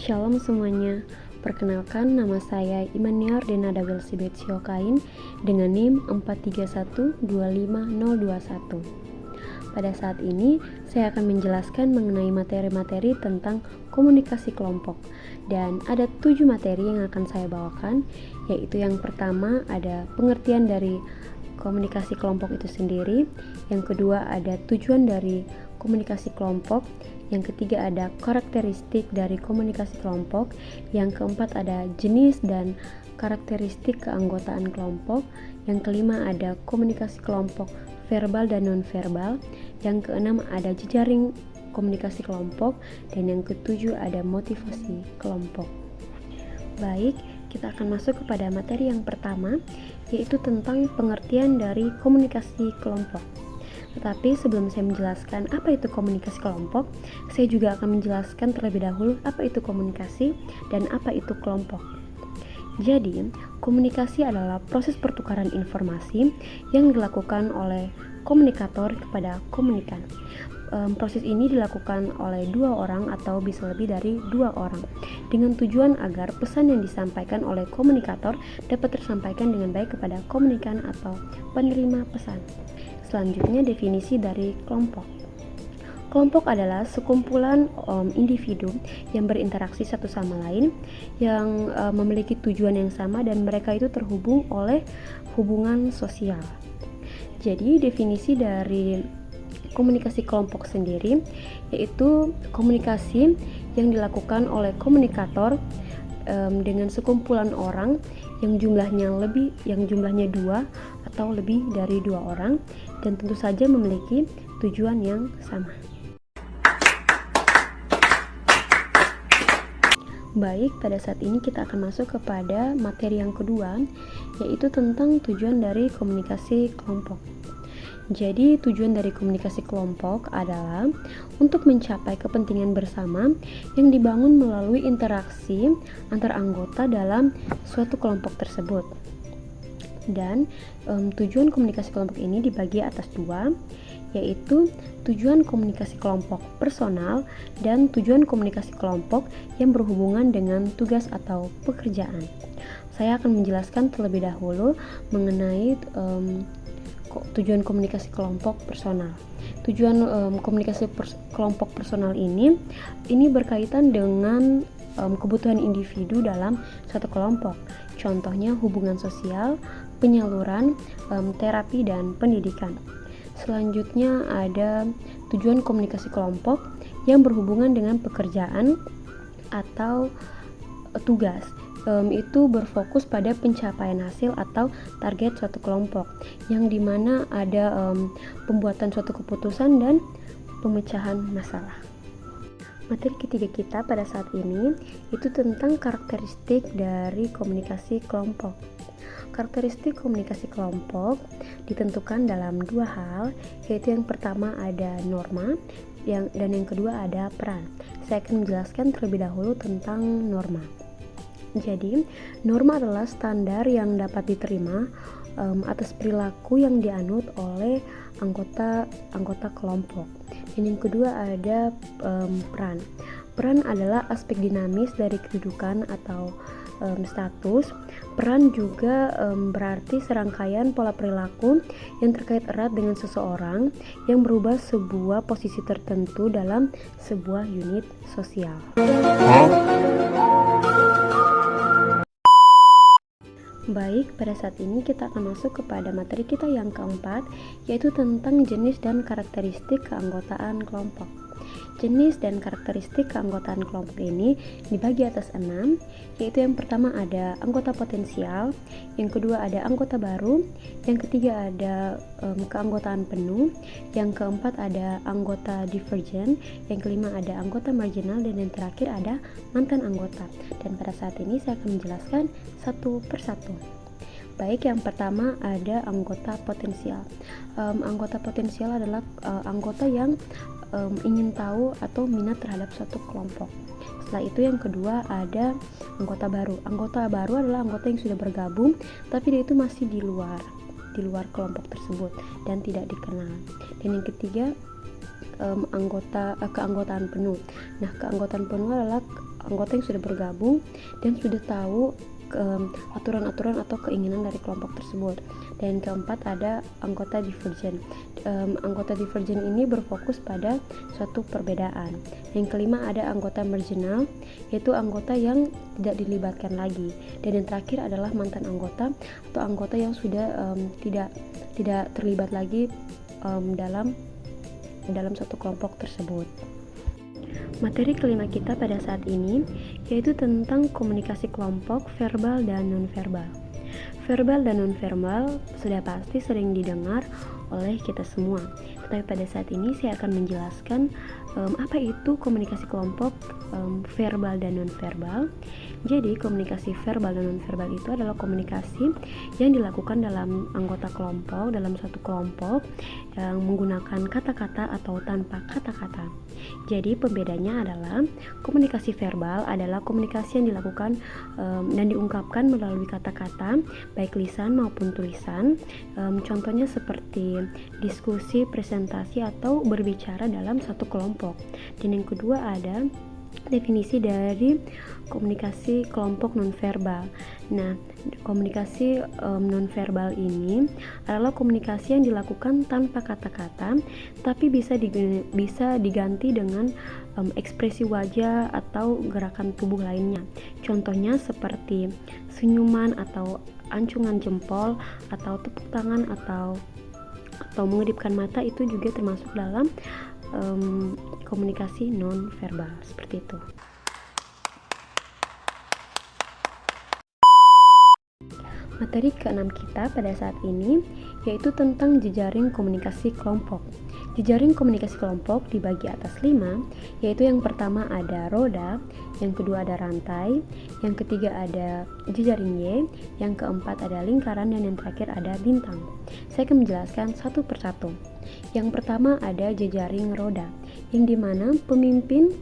Shalom semuanya, perkenalkan nama saya Imaniar Denada Welsibet Siokain dengan NIM 431252021. Pada saat ini, saya akan menjelaskan mengenai materi-materi tentang komunikasi kelompok. Dan ada 7 materi yang akan saya bawakan, yaitu yang pertama ada pengertian dari komunikasi kelompok itu sendiri, yang kedua ada tujuan dari komunikasi kelompok, yang ketiga ada karakteristik dari komunikasi kelompok, yang keempat ada jenis dan karakteristik keanggotaan kelompok, yang kelima ada komunikasi kelompok verbal dan non-verbal, yang keenam ada jejaring komunikasi kelompok, dan yang ketujuh ada motivasi kelompok. Baik, kita akan masuk kepada materi yang pertama, yaitu tentang pengertian dari komunikasi kelompok. Tetapi sebelum saya menjelaskan apa itu komunikasi kelompok, saya juga akan menjelaskan terlebih dahulu apa itu komunikasi dan apa itu kelompok. Jadi, komunikasi adalah proses pertukaran informasi yang dilakukan oleh komunikator kepada komunikan. Proses ini dilakukan oleh 2 orang atau bisa lebih dari 2 orang dengan tujuan agar pesan yang disampaikan oleh komunikator dapat tersampaikan dengan baik kepada komunikan atau penerima pesan. Selanjutnya, definisi dari kelompok. Kelompok adalah sekumpulan individu yang berinteraksi satu sama lain, yang memiliki tujuan yang sama dan mereka itu terhubung oleh hubungan sosial. Jadi, definisi dari komunikasi kelompok sendiri yaitu komunikasi yang dilakukan oleh komunikator dengan sekumpulan orang yang jumlahnya 2 atau lebih dari 2 orang, dan tentu saja memiliki tujuan yang sama. Baik, pada saat ini kita akan masuk kepada materi yang kedua, yaitu tentang tujuan dari komunikasi kelompok. Jadi, tujuan dari komunikasi kelompok adalah untuk mencapai kepentingan bersama yang dibangun melalui interaksi antar anggota dalam suatu kelompok tersebut. Dan tujuan komunikasi kelompok ini dibagi atas 2, yaitu tujuan komunikasi kelompok personal dan tujuan komunikasi kelompok yang berhubungan dengan tugas atau pekerjaan. Saya akan menjelaskan terlebih dahulu mengenai tujuan komunikasi kelompok personal. Tujuan komunikasi kelompok personal ini berkaitan dengan kebutuhan individu dalam suatu kelompok. Contohnya hubungan sosial, penyaluran, terapi, dan pendidikan. Selanjutnya ada tujuan komunikasi kelompok yang berhubungan dengan pekerjaan atau tugas. Itu berfokus pada pencapaian hasil atau target suatu kelompok, yang dimana ada pembuatan suatu keputusan dan pemecahan masalah. Materi ketiga kita pada saat ini itu tentang karakteristik dari komunikasi kelompok. Karakteristik komunikasi kelompok ditentukan dalam 2 hal, yaitu yang pertama ada norma dan yang kedua ada peran. Saya akan menjelaskan terlebih dahulu tentang norma. Jadi, norma adalah standar yang dapat diterima atas perilaku yang dianut oleh anggota kelompok. Dan yang kedua ada peran. Peran adalah aspek dinamis dari kedudukan atau status. Peran juga berarti serangkaian pola perilaku yang terkait erat dengan seseorang yang berubah sebuah posisi tertentu dalam sebuah unit sosial. Baik, pada saat ini kita akan masuk kepada materi kita yang keempat, yaitu tentang jenis dan karakteristik keanggotaan kelompok. Jenis dan karakteristik keanggotaan kelompok ini dibagi atas 6, yaitu yang pertama ada anggota potensial, yang kedua ada anggota baru, yang ketiga ada keanggotaan penuh, yang keempat ada anggota divergen, yang kelima ada anggota marginal, dan yang terakhir ada mantan anggota. Dan pada saat ini saya akan menjelaskan satu persatu. Baik, yang pertama ada anggota potensial. Anggota potensial adalah anggota yang ingin tahu atau minat terhadap suatu kelompok. Setelah itu yang kedua ada anggota baru. Anggota baru adalah anggota yang sudah bergabung tapi dia itu masih di luar kelompok tersebut dan tidak dikenal. Dan yang ketiga keanggotaan penuh. Nah, keanggotaan penuh adalah anggota yang sudah bergabung dan sudah tahu aturan-aturan atau keinginan dari kelompok tersebut. Dan keempat ada anggota divergen. Anggota divergen ini berfokus pada suatu perbedaan. Yang kelima ada anggota marginal, yaitu anggota yang tidak dilibatkan lagi. Dan yang terakhir adalah mantan anggota atau anggota yang sudah tidak terlibat lagi dalam satu kelompok tersebut. Materi kelima kita pada saat ini yaitu tentang komunikasi kelompok verbal dan nonverbal. Verbal dan nonverbal sudah pasti sering didengar oleh kita semua. Tetapi pada saat ini saya akan menjelaskan apa itu komunikasi kelompok verbal dan nonverbal. Jadi komunikasi verbal dan nonverbal itu adalah komunikasi yang dilakukan dalam anggota kelompok, dalam suatu kelompok yang menggunakan kata-kata atau tanpa kata-kata. Jadi pembedanya adalah komunikasi verbal adalah komunikasi yang dilakukan dan diungkapkan melalui kata-kata, baik lisan maupun tulisan. Contohnya seperti diskusi, presentasi, atau berbicara dalam satu kelompok. Dan yang kedua ada definisi dari komunikasi kelompok nonverbal. Nah, komunikasi nonverbal ini adalah komunikasi yang dilakukan tanpa kata-kata, tapi bisa diganti dengan ekspresi wajah atau gerakan tubuh lainnya. Contohnya seperti senyuman atau acungan jempol atau tepuk tangan atau mengedipkan mata, itu juga termasuk dalam komunikasi non-verbal, seperti itu. Materi keenam kita pada saat ini yaitu tentang jejaring komunikasi kelompok. Jejaring komunikasi kelompok dibagi atas 5, yaitu yang pertama ada roda, yang kedua ada rantai, yang ketiga ada jejaring Y, yang keempat ada lingkaran, dan yang terakhir ada bintang. Saya akan menjelaskan satu persatu. Yang pertama ada jejaring roda, yang dimana pemimpin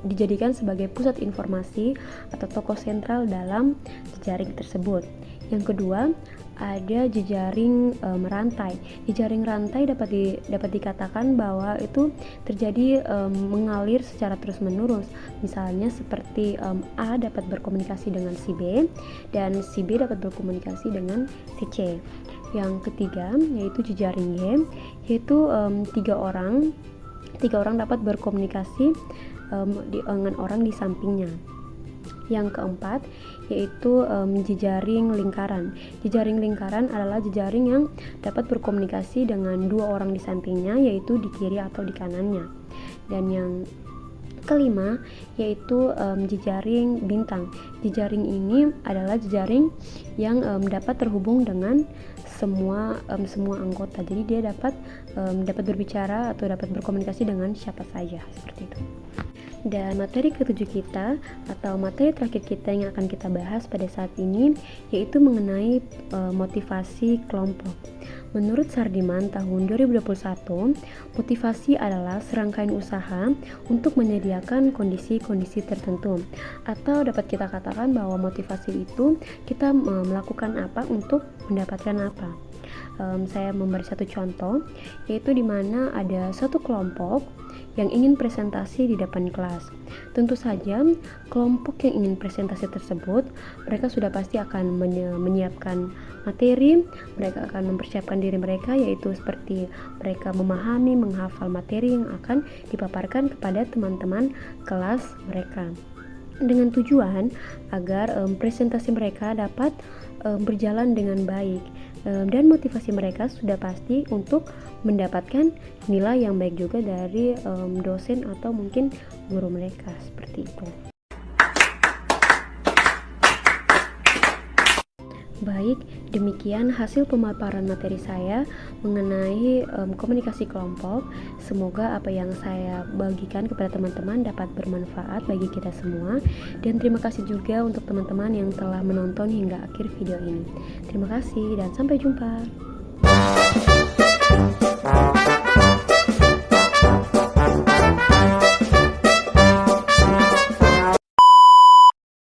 dijadikan sebagai pusat informasi atau tokoh sentral dalam jejaring tersebut. Yang kedua ada jejaring rantai. Jejaring rantai dapat dikatakan bahwa itu terjadi mengalir secara terus-menerus. Misalnya seperti A dapat berkomunikasi dengan si B dan si B dapat berkomunikasi dengan si C. Yang ketiga yaitu jejaring Y, yaitu tiga orang dapat berkomunikasi dengan orang di sampingnya. Yang keempat yaitu jejaring lingkaran. Jejaring lingkaran adalah jejaring yang dapat berkomunikasi dengan dua orang di sampingnya, yaitu di kiri atau di kanannya. Dan yang kelima yaitu jejaring bintang. Jejaring ini adalah jejaring yang dapat terhubung dengan semua anggota. Jadi dia dapat berbicara atau dapat berkomunikasi dengan siapa saja, seperti itu. Dan materi ketujuh kita atau materi terakhir kita yang akan kita bahas pada saat ini yaitu mengenai motivasi kelompok. Menurut Sardiman tahun 2021, motivasi adalah serangkaian usaha untuk menyediakan kondisi-kondisi tertentu, atau dapat kita katakan bahwa motivasi itu kita melakukan apa untuk mendapatkan apa. Saya memberi satu contoh, yaitu di mana ada satu kelompok yang ingin presentasi di depan kelas. Tentu saja kelompok yang ingin presentasi tersebut, mereka sudah pasti akan menyiapkan materi, mereka akan mempersiapkan diri mereka, yaitu seperti mereka memahami, menghafal materi yang akan dipaparkan kepada teman-teman kelas mereka, dengan tujuan agar presentasi mereka dapat berjalan dengan baik. Dan motivasi mereka sudah pasti untuk mendapatkan nilai yang baik juga dari dosen atau mungkin guru mereka, seperti itu. Baik, demikian hasil pemaparan materi saya mengenai komunikasi kelompok. Semoga apa yang saya bagikan kepada teman-teman dapat bermanfaat bagi kita semua. Dan terima kasih juga untuk teman-teman yang telah menonton hingga akhir video ini. Terima kasih dan sampai jumpa.